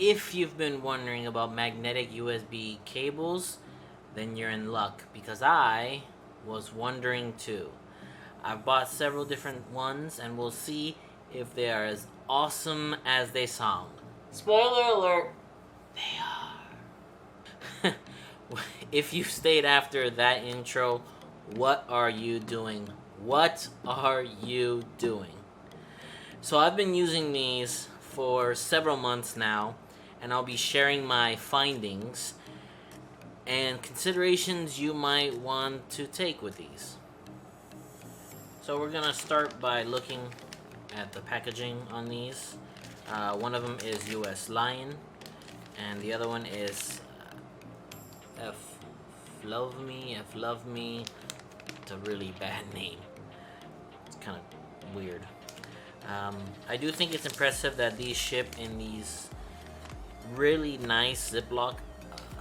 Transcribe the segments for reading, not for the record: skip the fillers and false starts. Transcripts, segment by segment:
if you've been wondering about magnetic USB cables, then you're in luck, because I was wondering too. I've bought several different ones, and we'll see if they are as awesome as they sound. Spoiler alert, they are. If you stayed after that intro, what are you doing? What are you doing? So I've been using these for several months now, and I'll be sharing my findings and considerations you might want to take with these. So we're gonna start by looking at the packaging on these. One of them is US Lion, and the other one is F Love Me. It's a really bad name. It's kind of weird. I do think it's impressive that these ship in these really nice Ziploc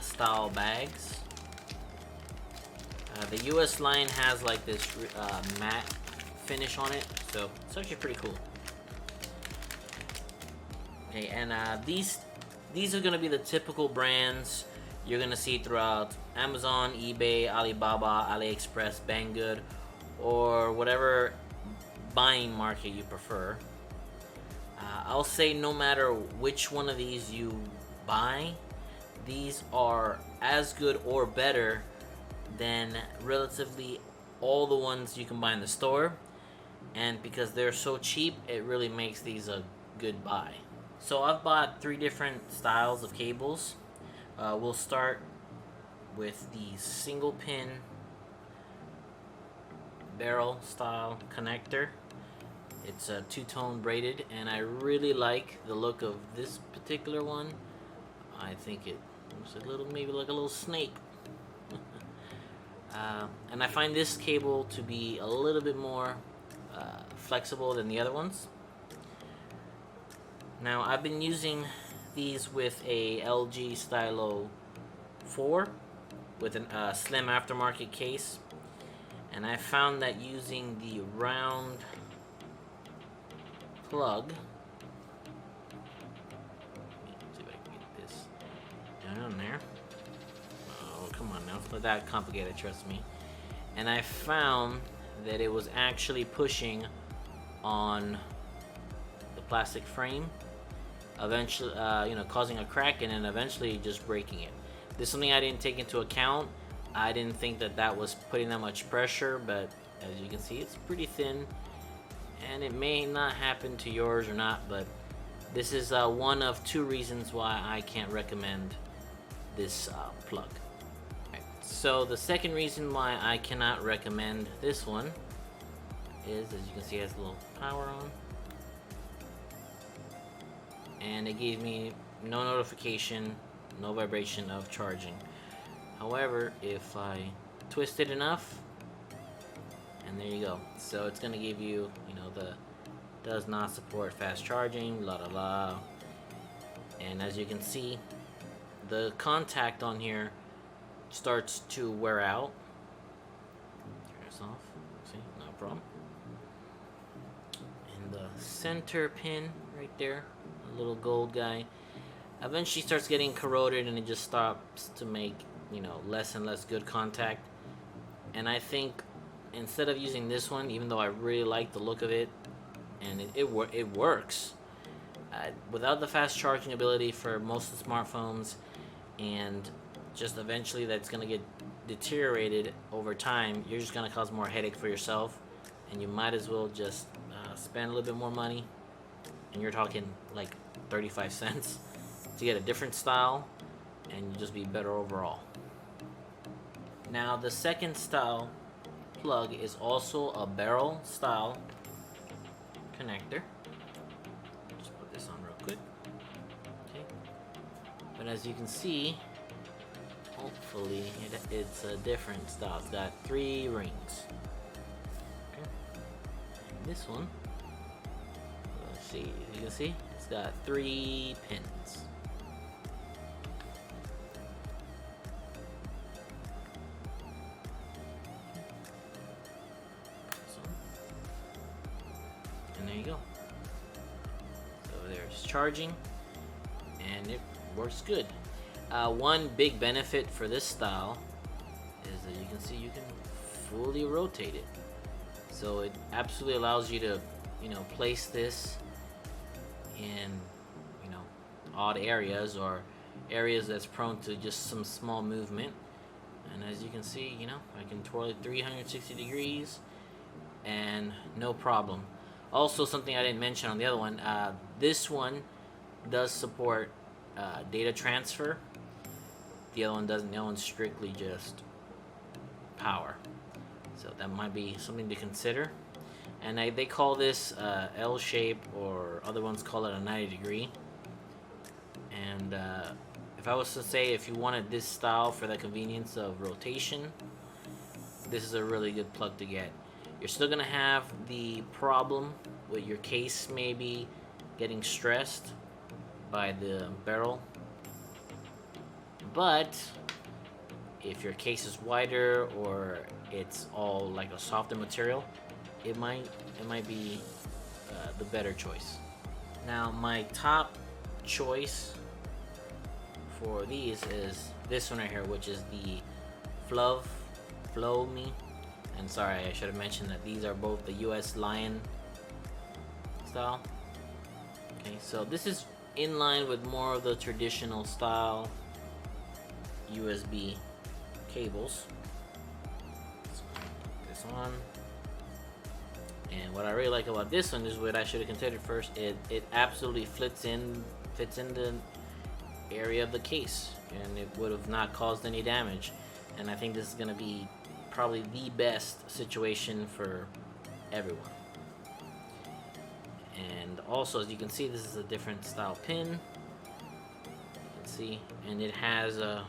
style bags. The US line has like this matte finish on it, so it's actually pretty cool. Okay, and these are gonna be the typical brands you're gonna see throughout Amazon, eBay, Alibaba, AliExpress, Banggood, or whatever buying market you prefer. I'll say no matter which one of these you buy, these are as good or better than relatively all the ones you can buy in the store, and because they're so cheap, it really makes these a good buy. So I've bought 3 different styles of cables. We'll start with the single pin barrel style connector. It's a 2-tone braided, and I really like the look of this particular one. I think it looks a little, maybe like a little snake. And I find this cable to be a little bit more flexible than the other ones. Now I've been using these with a LG Stylo 4 with a slim aftermarket case, and I found that using the round plug, see if I can get this down there. Oh, come on now, it's not that complicated, trust me. And I found that it was actually pushing on the plastic frame, eventually causing a crack, and then eventually just breaking it. This is something I didn't take into account. I didn't think that was putting that much pressure, but as you can see, it's pretty thin, and it may not happen to yours or not, but this is one of 2 reasons why I can't recommend this plug. Right. So the second reason why I cannot recommend this one is, as you can see, it has a little power on, and it gave me no notification, no vibration of charging. However, if I twist it enough, and there you go. So it's gonna give you, the does not support fast charging, la la la. And as you can see, the contact on here starts to wear out. Turn this off. See, no problem. And the center pin right there, a little gold guy, eventually starts getting corroded, and it just stops to make, less and less good contact. And I think instead of using this one, even though I really like the look of it, and it works, without the fast charging ability for most of the smartphones, and just eventually that's going to get deteriorated over time, you're just going to cause more headache for yourself, and you might as well just spend a little bit more money, and you're talking like 35 cents, to get a different style, and you just be better overall. Now the second style plug is also a barrel style connector. Just put this on real quick. Okay. But as you can see, hopefully it's a different style. It's got 3 rings. Okay. And this one, let's see, you can see it's got 3 pins. And there you go. So there's charging, and and it works good. One big benefit for this style is that you can see you can fully rotate it, so it absolutely allows you to, place this in, odd areas or areas that's prone to just some small movement. And as you can see, I can twirl it 360 degrees and no problem. Also, something I didn't mention on the other one, this one does support data transfer. The other one doesn't. The other one's strictly just power. So that might be something to consider. And they call this L shape, or other ones call it a 90 degree. And if I was to say, if you wanted this style for the convenience of rotation, this is a really good plug to get. You're still gonna have the problem with your case maybe getting stressed by the barrel, but if your case is wider or it's all like a softer material, it might be the better choice. Now, my top choice for these is this one right here, which is the Flow Me. And sorry, I should have mentioned that these are both the US Lion style. Okay, so this is in line with more of the traditional style USB cables. So put this on. And what I really like about this one is what I should have considered first. It absolutely fits in the area of the case, and it would have not caused any damage. And I think this is going to be probably the best situation for everyone. And also, as you can see, this is a different style pin. You can see, and it has a,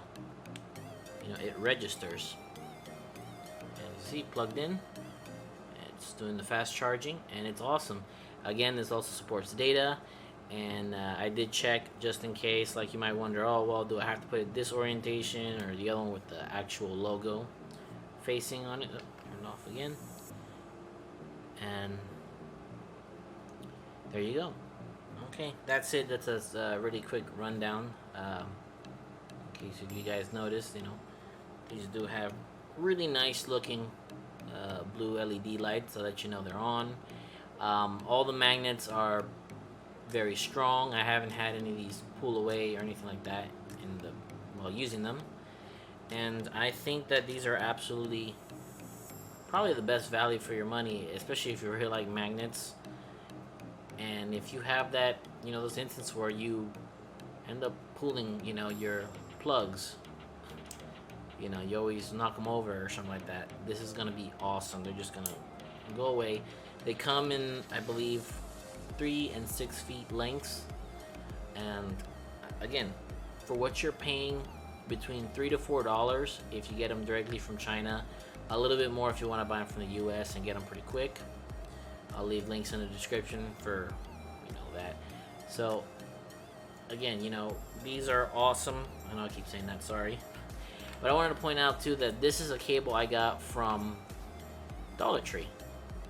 it registers. And you see, plugged in. It's doing the fast charging, and it's awesome. Again, this also supports data. And I did check just in case, like you might wonder, oh well, do I have to put it this orientation or the other one with the actual logo facing on it? Oh, turn it off again. And there you go. Okay, that's it. That's a really quick rundown. In case if you guys noticed, these do have really nice looking blue LED lights so that you know they're on. All the magnets are very strong. I haven't had any of these pull away or anything like that while using them. And I think that these are absolutely probably the best value for your money, especially if you really like magnets. And if you have that, those instances where you end up pulling, your plugs, you always knock them over or something like that, this is going to be awesome. They're just going to go away. They come in, I believe, 3 and 6 feet lengths, and again, for what you're paying, between $3 to $4 if you get them directly from China, a little bit more if you want to buy them from the US and get them pretty quick. I'll leave links in the description for that. So again, these are awesome. I know I keep saying that, sorry, but I wanted to point out too that this is a cable I got from Dollar Tree.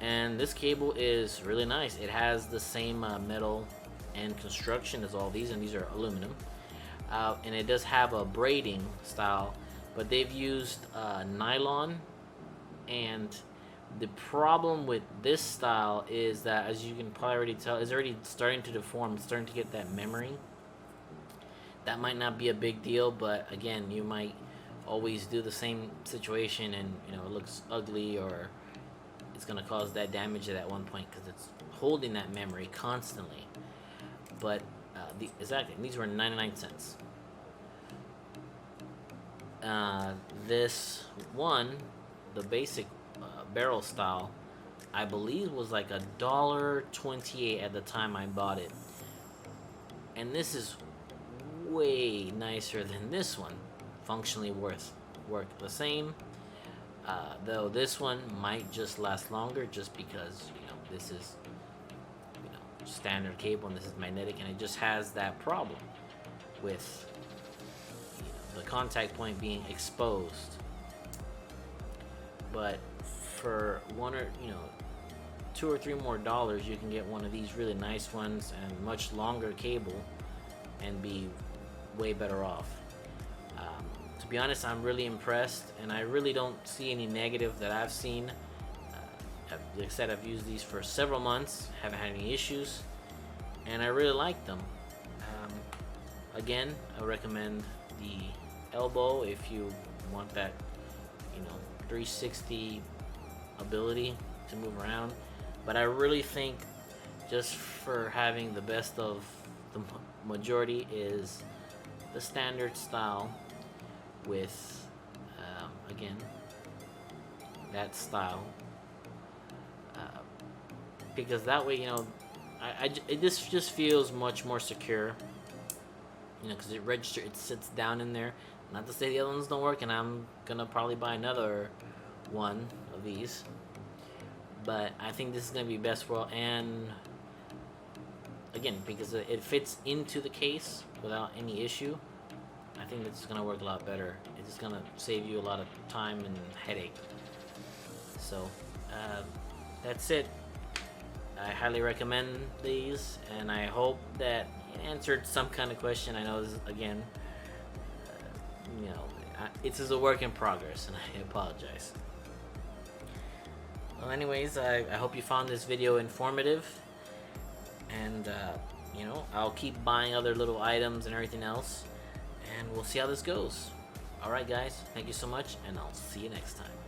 And this cable is really nice. It has the same metal and construction as all these, and these are aluminum. And it does have a braiding style, but they've used nylon. And the problem with this style is that, as you can probably already tell, it's already starting to deform. It's starting to get that memory. That might not be a big deal, but again, you might always do the same situation and it looks ugly, or it's going to cause that damage at one point because it's holding that memory constantly. But exactly, these were 99 cents. This one, the basic barrel style, I believe was like $1.28 at the time I bought it. And this is way nicer than this one. Functionally work the same. Though this one might just last longer, just because this is standard cable and this is magnetic, and it just has that problem with the contact point being exposed. But for $1 or $2 or $3 more, you can get one of these really nice ones and much longer cable and be way better off. To be honest, I'm really impressed, and I really don't see any negative that I've seen. Like I said, I've used these for several months, haven't had any issues, and I really like them. Again, I recommend the elbow if you want that, 360 ability to move around. But I really think just for having the best of the majority is the standard style with, again, that style. Because that way, this just feels much more secure. Because it sits down in there. Not to say the other ones don't work, and I'm gonna probably buy another one of these. But I think this is gonna be best for all, and again, because it fits into the case without any issue, I think it's gonna work a lot better. It's just gonna save you a lot of time and headache. So that's it. I highly recommend these, and I hope that it answered some kind of question. I know this, again, it's a work in progress, and I apologize. Well, anyways, I hope you found this video informative, and I'll keep buying other little items and everything else, and we'll see how this goes. Alright guys, thank you so much, and I'll see you next time.